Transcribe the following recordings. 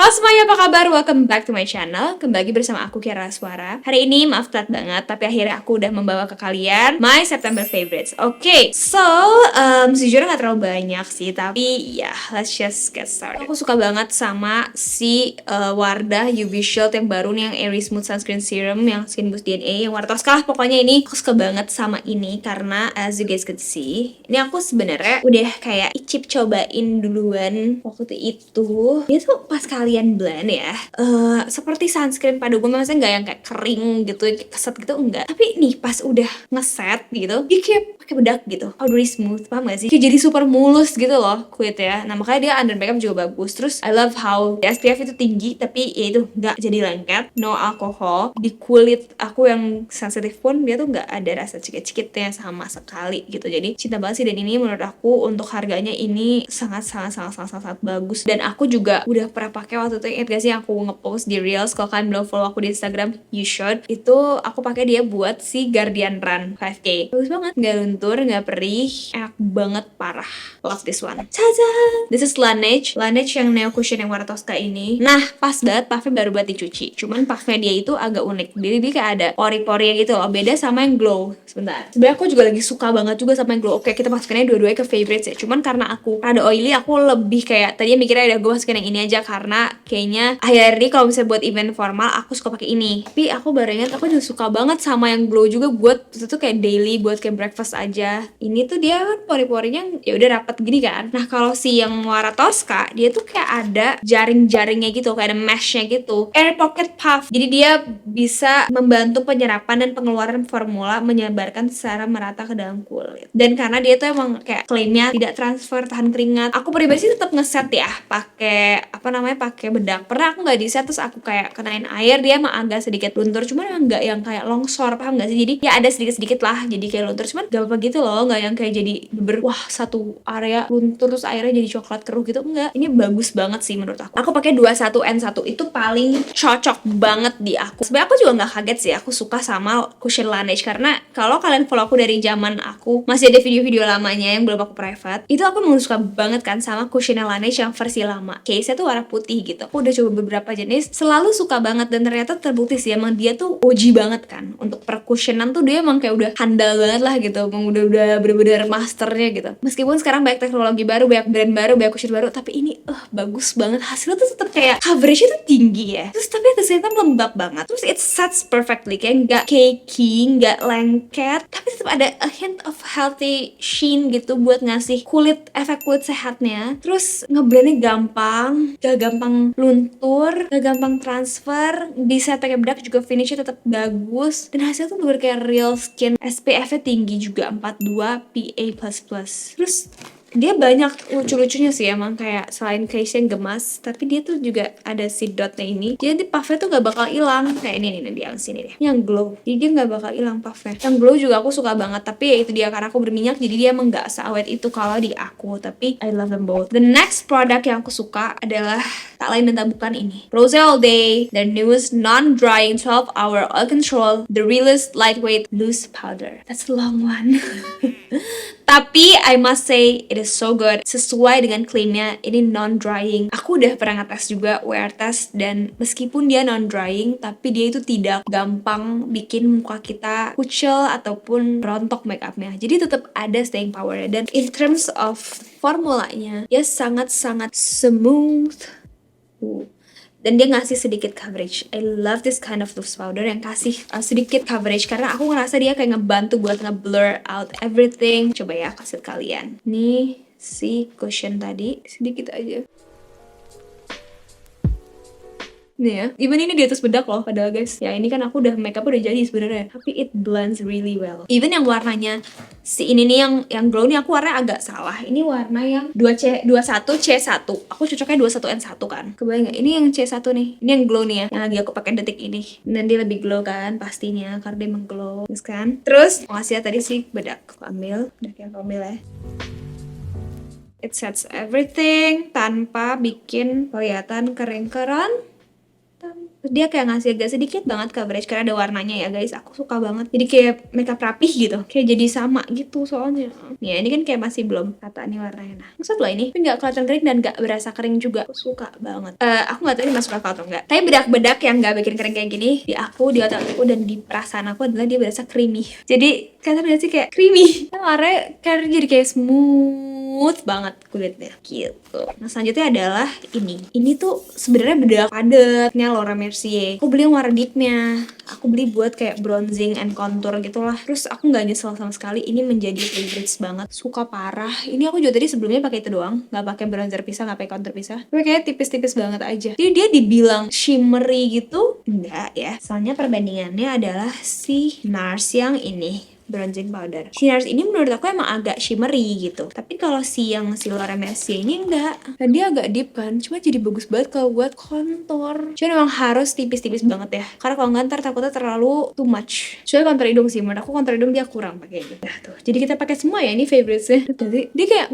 Halo semuanya, apa kabar? Welcome back to my channel. Kembali lagi bersama aku, Kiara Suara. Hari ini maaf telat banget, tapi akhirnya aku udah membawa ke kalian my September favorites. Oke, so sejujurnya gak terlalu banyak sih, tapi ya let's just get started. Aku suka banget sama si Wardah UV Shield yang baru nih, yang Airy Smooth Sunscreen Serum, yang Skin Boost DNA, yang warna Tosca. Pokoknya ini aku suka banget sama ini karena as you guys could see, ini aku sebenarnya udah kayak icip cobain duluan waktu itu. Dia tuh pas kalian blend ya, seperti sunscreen pada umumnya, maksudnya nggak yang kayak kering gitu, kayak keset gitu, enggak. Tapi nih pas udah ngeset gitu, dia kayak pakai bedak gitu, powdery smooth, paham gak sih? Kayak jadi super mulus gitu loh kulit ya. Nah makanya dia under makeup juga bagus. Terus I love how SPF itu tinggi, tapi ya itu nggak jadi lengket, no alcohol. Di kulit aku yang sensitif pun dia tuh nggak ada rasa cikit-cikitnya sama sekali gitu. Jadi cinta banget sih, dan ini menurut aku untuk harganya ini sangat bagus. Dan aku juga udah pernah pakai waktu itu, ingat gak sih aku ngepost di Reels, kalau kalian belum follow aku di Instagram, you should. Itu aku pakai dia buat si Guardian Run 5K. Bagus banget, nggak luntur, nggak perih, enak banget, parah. Love this one. Caca! This is Laneige yang Neo Cushion yang warna Tosca ini. Nah, pas banget, puffnya baru buat dicuci. Cuman puffnya dia itu agak unik. Jadi dia kayak ada pori-pori gitu loh, beda sama yang glow. Sebentar. Sebenarnya aku juga lagi suka banget juga sama yang glow. Oke, kita masukinnya dua-duanya ke favorites ya. Cuman karena aku ada oily, aku lebih kayak tadinya mikirnya udah gue masukin yang ini aja, karena kayaknya akhir-akhir ini kalau misalnya buat event formal aku suka pakai ini. Tapi aku baru ingat aku juga suka banget sama yang glow juga, buat itu tuh kayak daily, buat kayak breakfast aja. Ini tuh dia kan pori-porinya ya udah rapat gini kan. Nah kalau si yang warna Tosca, dia tuh kayak ada jaring-jaringnya gitu, kayak ada meshnya gitu, air pocket puff. Jadi dia bisa membantu penyerapan dan pengeluaran formula, menyebarkan secara merata ke dalam kulit. Dan karena dia tuh emang kayak klaimnya tidak transfer, tahan keringat, aku pribadi sih tetap ngeset ya, pakai pakai bedak. Pernah aku nggak di set, terus aku kayak kenain air, dia emang agak sedikit luntur, cuman emang nggak yang kayak longsor, paham nggak sih? Jadi ya ada sedikit lah, jadi kayak luntur, cuman gak apa gitu loh, nggak yang kayak jadi wah satu area luntur terus airnya jadi coklat keruh gitu, enggak. Ini bagus banget sih menurut aku. Aku pakai 21N1 itu paling cocok banget di aku. Sebenarnya aku juga nggak kaget sih, aku suka sama cushion Laneige, karena kalau kalian follow aku dari zaman aku masih ada video-video lamanya yang belum aku private, itu aku emang suka banget kan sama cushion Laneige yang versi lama. Case-nya tuh warna putih gitu. Aku udah coba beberapa jenis, selalu suka banget, dan ternyata terbukti sih emang dia tuh OG banget kan. Untuk percushionan tuh dia emang kayak udah handal banget lah gitu. Emang udah bener-bener masternya gitu. Meskipun sekarang banyak teknologi baru, banyak brand baru, banyak cushion baru, tapi ini bagus banget. Hasilnya tuh tetap kayak coverage-nya tuh tinggi ya. Terus tapi at the same time lembab banget. Terus it sets perfectly, kayak nggak cakey, nggak lengket, tapi tetap ada a hint of healthy sheen gitu buat ngasih efek kulit sehatnya. Terus ngeblendnya gampang, gak gampang luntur, gak gampang transfer, bisa pakai bedak juga, finishnya tetap bagus, dan hasilnya tuh bener kayak real skin. SPF-nya tinggi juga, 42 PA++. Terus dia banyak lucu-lucunya sih emang, kayak selain case yang gemas, tapi dia tuh juga ada si dotnya ini. Jadi puffnya tuh gak bakal hilang. Kayak ini nih yang sini deh, yang glow. Jadi dia gak bakal hilang puffnya. Yang glow juga aku suka banget, tapi ya itu dia, karena aku berminyak, jadi dia emang gak seawet itu kalau di aku. Tapi I love them both. The next product yang aku suka adalah tak lain dan tak bukan ini, Rose All Day, their newest non-drying 12-hour oil control, the realest lightweight loose powder. That's a long one. Tapi I must say it is so good. Sesuai dengan klaimnya, ini non-drying. Aku udah pernah ngetes juga, wear test, dan meskipun dia non-drying, tapi dia itu tidak gampang bikin muka kita kucel ataupun rontok makeupnya. Jadi tetap ada staying power. Dan in terms of formulanya, dia sangat-sangat smooth. Dan dia ngasih sedikit coverage. I love this kind of loose powder yang kasih sedikit coverage, karena aku ngerasa dia kayak ngebantu buat nge-blur out everything. Coba ya kasih kalian. Nih si cushion tadi, sedikit aja. Nih ya, even ini di atas bedak loh padahal guys. Ya ini kan aku udah makeup udah jadi sebenarnya, tapi it blends really well. Even yang warnanya si ini nih, yang glow nih, aku warnanya agak salah. Ini warna yang 21C1. Aku cocoknya 21N1 kan. Kebayang gak? Ini yang C1 nih. Ini yang glow nih ya, yang lagi aku pakai detik ini. Dan dia lebih glow kan pastinya, karena dia emang glow. Terus kan. Terus makasih ya tadi sih bedak. Aku ambil, bedak yang aku ambil ya. It sets everything tanpa bikin kelihatan keren-keren. Terus dia kayak ngasih agak sedikit banget coverage karena ada warnanya ya guys. Aku suka banget. Jadi kayak makeup rapih gitu. Kayak jadi sama gitu soalnya. Ya ini kan kayak masih belum rata nih warnanya. Nah, maksud loh ini. Tapi nggak kelihatan kering dan nggak berasa kering juga. Aku suka banget. Aku nggak tahu ini masuk akal atau enggak. Tapi bedak-bedak yang nggak bikin kering kayak gini di aku, di otak aku, dan di perasaan aku adalah dia berasa creamy. Jadi kalian lihat sih kayak creamy. Warnanya kayak jadi kayak smooth banget kulitnya gitu. Nah selanjutnya adalah ini tuh sebenarnya bedak padatnya Laura Mercier. Aku beli yang warna deepnya. Aku beli buat kayak bronzing and contour gitulah. Terus aku nggak nyesel sama sekali. Ini menjadi favorites banget. Suka parah. Ini aku juga tadi sebelumnya pakai itu doang. Nggak pakai bronzer pisah, nggak pakai contour pisah. Tapi kayak tipis-tipis banget aja. Jadi dia dibilang shimmery gitu, enggak ya. Soalnya perbandingannya adalah si NARS yang ini, bronzing powder. Si NARS ini menurut aku emang agak shimmery gitu. Tapi kalau si Laura Mercier ini enggak. Dan dia agak deep kan. Cuma jadi bagus banget kalau buat kontur. Cuma emang harus tipis-tipis banget ya. Karena kalau nggak ntar takutnya terlalu too much. Soalnya kontur hidung sih. Menurut aku kontur hidung dia kurang pakai ini. Nah tuh. Jadi kita pakai semua ya. Ini favoritesnya. Jadi dia kayak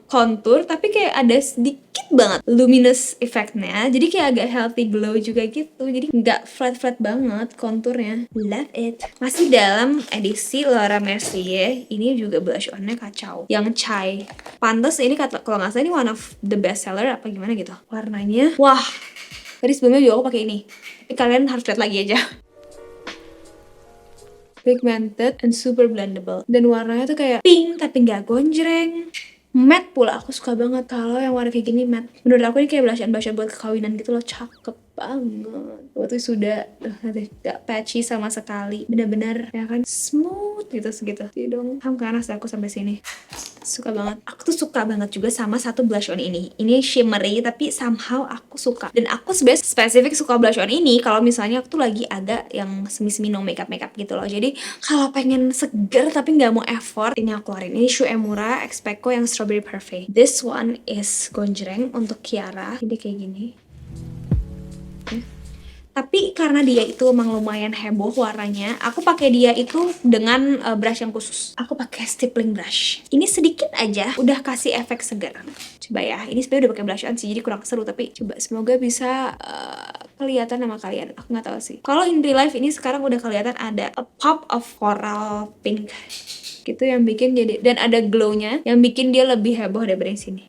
kontur tapi kayak ada sedikit banget luminous effectnya. Jadi kayak agak healthy glow juga gitu. Jadi nggak flat-flat banget konturnya. Love it. Masih dalam edisi Laura Mercier. Ini juga blush on-nya kacau. Yang Chai. Pantes ini kalau nggak salah ini one of the best seller apa gimana gitu. Warnanya, wah. Tadi sebelumnya juga aku pakai ini. Tapi kalian harus lihat lagi aja. Pigmented and super blendable. Dan warnanya tuh kayak pink tapi nggak gonjreng. Matte pula, aku suka banget kalau yang warna kayak gini matte. Menurut aku ini kayak blush on buat kekawinan gitu loh, cakep banget. Waktu sudah gak patchy sama sekali, bener-bener ya kan smooth gitu segitu. Jadi dong, panas aku sampai sini. Suka banget. Aku tuh suka banget juga sama satu blush on ini. Ini shimmery tapi somehow aku suka. Dan aku sebenarnya spesifik suka blush on ini kalau misalnya aku tuh lagi agak yang semi-semi no makeup gitu loh. Jadi kalau pengen seger tapi nggak mau effort, ini aku keluarin. Ini Shu Uemura X Peko yang Strawberry Parfait. This one is gonjreng untuk Kiara. Ini kayak gini. Tapi karena dia itu emang lumayan heboh warnanya, aku pakai dia itu dengan brush yang khusus. Aku pakai stippling brush. Ini sedikit aja udah kasih efek segar. Coba ya, ini sebenarnya udah pakai blush on sih, jadi kurang seru. Tapi coba semoga bisa kelihatan sama kalian. Aku nggak tahu sih. Kalau in real life ini sekarang udah kelihatan ada a pop of coral pink gitu yang bikin jadi, dan ada glownya yang bikin dia lebih heboh daripada yang sini.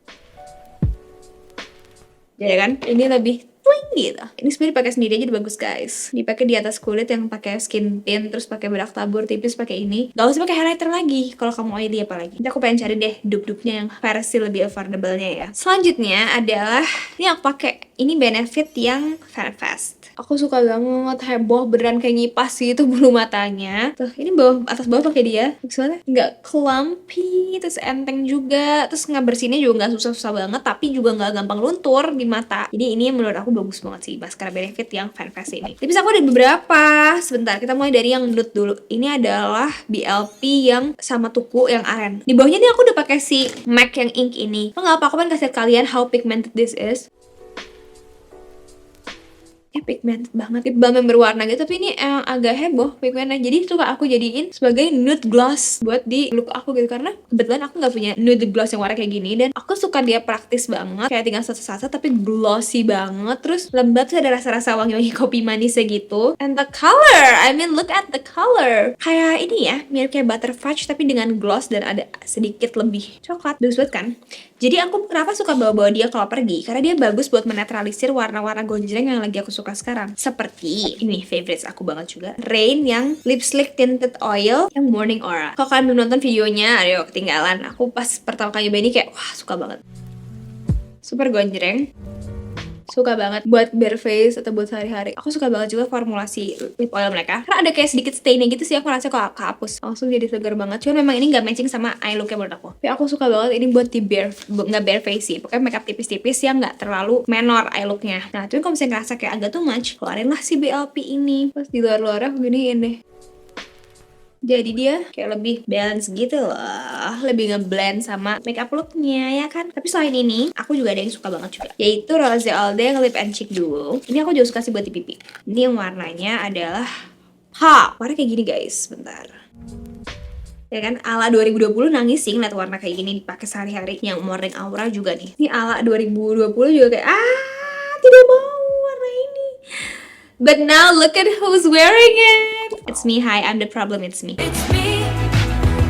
Jadi kan, ini lebih twing gitu. Ini sebenarnya dipakai sendiri aja udah bagus guys. Dipakai di atas kulit yang pakai skin tint, terus pakai bedak tabur tipis pakai ini. Gak usah pakai highlighter lagi kalau kamu oily apalagi. Nanti aku pengen cari deh dupe-dupenya yang versi lebih affordable-nya ya. Selanjutnya adalah ini aku pakai. Ini Benefit yang Fanfast. Aku suka banget, heboh beneran kayak ngipas gitu bulu matanya. Tuh, ini atas bawah pakai dia. Maksudnya nggak clumpy, terus enteng juga, terus ngebersihinnya juga nggak susah-susah banget, tapi juga nggak gampang luntur di mata. Jadi ini menurut aku bagus banget sih, maskara Benefit yang Fanfast ini. Tapi aku ada beberapa. Sebentar, kita mulai dari yang nude dulu. Ini adalah BLP yang sama tuku yang aren. Di bawahnya nih aku udah pakai si MAC yang ink ini. Nggak apa, aku pengen kasih kalian how pigmented this is. Pigmented banget, lip balm yang berwarna gitu, tapi ini agak heboh pigmentnya. Jadi suka aku jadiin sebagai nude gloss buat di look aku gitu, karena kebetulan aku nggak punya nude gloss yang warna kayak gini, dan aku suka dia praktis banget, kayak tinggal satu-satu tapi glossy banget, terus lembab, terus ada rasa-rasa wangi-wangi kopi manisnya gitu. And the color, I mean look at the color, kayak ini ya, mirip kayak butter fudge tapi dengan gloss dan ada sedikit lebih coklat. Bagus banget kan? Jadi aku kenapa suka bawa-bawa dia kalau pergi, karena dia bagus buat menetralisir warna-warna gonjreng yang lagi aku suka sekarang. Seperti ini favorites aku banget juga, Rain yang Lip Slick Tinted Oil yang Morning Aura. Kalau kalian belum nonton videonya, ayo ketinggalan. Aku pas pertama kali nyoba ini kayak wah suka banget. Super gonjreng. Suka banget buat bare face atau buat sehari-hari. Aku suka banget juga formulasi lip oil mereka, karena ada kayak sedikit stainnya gitu sih. Aku rasa kalau kehapus langsung jadi segar banget. Cuman memang ini gak matching sama eye looknya menurut aku. Tapi aku suka banget ini buat di nggak bare face sih, pokoknya makeup tipis-tipis yang nggak terlalu menor eye looknya. Nah tapi kalau misalnya ngerasa kayak agak too much, keluarin lah si BLP ini. Pas di luar-luarnya aku giniin deh. Jadi dia kayak lebih balance gitu loh, lebih ngeblend sama makeup looknya ya kan. Tapi selain ini, aku juga ada yang suka banget juga, yaitu Rose All Day Lip and Cheek Duo. Ini aku juga suka sih buat di pipi. Ini yang warnanya adalah warna kayak gini guys, bentar. Ya kan, ala 2020 nangis sih ngeliat warna kayak gini dipakai sehari-hari. Yang Morning Aura juga nih. Ini ala 2020 juga kayak tidak mau warna ini. But now look at who's wearing it. It's me, hi, I'm the problem, it's me. It's me.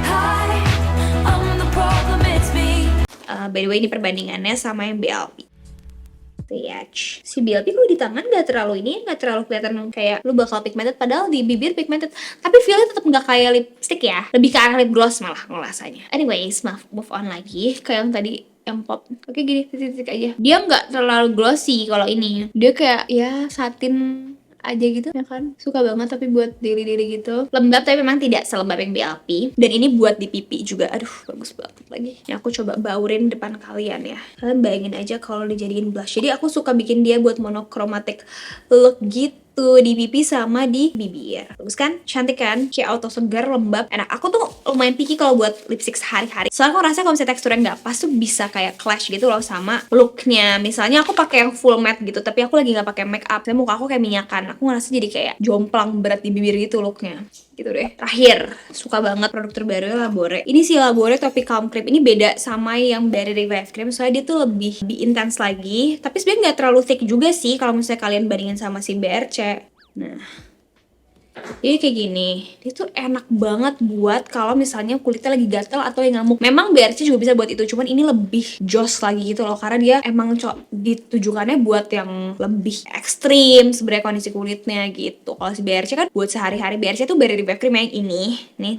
Hi, I'm the problem, it's me. By the way, ini perbandingannya sama yang BLP. Si BLP kalau di tangan gak terlalu ini, gak terlalu kelihatan kayak lu bakal pigmented, padahal di bibir pigmented, tapi feelnya tetap gak kayak lipstick ya, lebih ke arah lip gloss malah ngerasanya. Anyways, move on lagi ke yang tadi yang pop. Oke, gini titik-titik aja. Dia nggak terlalu glossy kalau ini. Dia kayak ya satin aja gitu ya kan, suka banget tapi buat daily gitu, lembab tapi memang tidak selembab yang BLP. Dan ini buat di pipi juga, aduh bagus banget lagi. Ini aku coba baurin depan kalian ya, kalian bayangin aja kalau dijadiin blush. Jadi aku suka bikin dia buat monochromatic look gitu di pipi sama di bibir. Bagus kan? Cantik kan? Kayak auto segar, lembab, enak. Aku tuh lumayan picky kalau buat lipstick sehari-hari. Soalnya aku ngerasa kalau misalnya teksturnya nggak pas tuh bisa kayak clash gitu loh sama looknya. Misalnya aku pakai yang full matte gitu, tapi aku lagi nggak pakai make up, saya muka aku kayak minyakan. Aku ngerasa jadi kayak jomplang berat di bibir gitu looknya. Gitu deh. Terakhir, suka banget produk terbaru Labore. Ini si Labore Topic Calm Cream. Ini beda sama yang dari Revive Cream, soalnya dia tuh lebih intens lagi. Tapi sebenarnya nggak terlalu thick juga sih kalau misalnya kalian bandingin sama si BRC. Nah, jadi kayak gini, dia tuh enak banget buat kalau misalnya kulitnya lagi gatel atau yang ngamuk. Memang BRC juga bisa buat itu, cuman ini lebih joss lagi gitu loh, karena dia emang ditujukannya buat yang lebih ekstrim sebenarnya kondisi kulitnya gitu. Kalau si BRC kan buat sehari-hari. BRC tuh Berry Revive Cream yang ini, nih,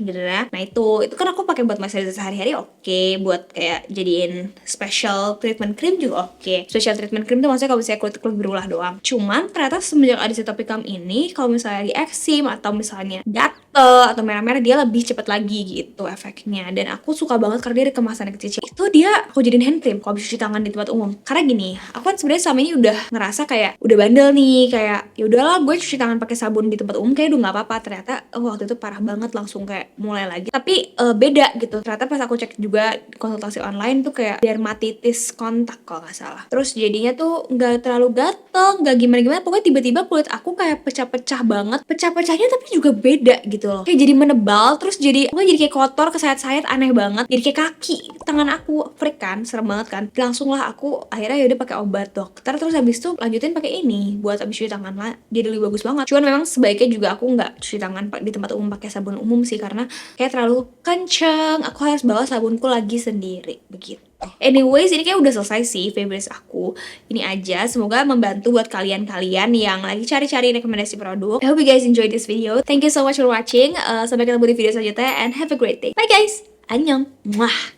nah itu kan aku pakai buat moisturizer sehari-hari, oke. Buat kayak jadiin special treatment cream juga oke. Special treatment cream tuh maksudnya kalau misalnya kulit berulah doang. Cuman ternyata semenjak ada si Topic Calm ini, kalau misalnya di eksim atau misalnya gatel atau merah-merah, dia lebih cepet lagi gitu efeknya. Dan aku suka banget karena dia ada kemasan yang kecil. Itu dia aku jadiin hand cream kalau cuci tangan di tempat umum. Karena gini, aku kan sebenarnya selama ini udah ngerasa kayak udah bandel nih, kayak ya udahlah gue cuci tangan pakai sabun di tempat umum kayak udah nggak apa-apa. Ternyata waktu itu parah banget, langsung kayak mulai lagi. Tapi beda gitu. Ternyata pas aku cek juga konsultasi online tuh kayak dermatitis kontak kalau nggak salah. Terus jadinya tuh nggak terlalu gatel, nggak gimana-gimana. Pokoknya tiba-tiba kulit aku kayak pecah-pecah banget. Pecah-pecahnya tapi juga beda gitu loh. Kayak jadi menebal, terus jadi kayak kotor, kesayat-sayat, aneh banget. Jadi kayak kaki tangan aku, freak kan, serem banget kan. Langsung lah aku akhirnya yaudah pakai obat dokter, terus habis itu lanjutin pakai ini buat habis cuci tangan lah. Jadi lebih bagus banget. Cuman memang sebaiknya juga aku nggak cuci tangan di tempat umum pakai sabun umum sih, karena kayak terlalu kenceng. Aku harus bawa sabunku lagi sendiri begitu. Anyways, ini kayak udah selesai sih favorites aku. Ini aja, semoga membantu buat kalian-kalian yang lagi cari-cari rekomendasi produk. I hope you guys enjoyed this video. Thank you so much for watching. Sampai ketemu di video selanjutnya and have a great day. Bye guys. Annyeong. Mwah.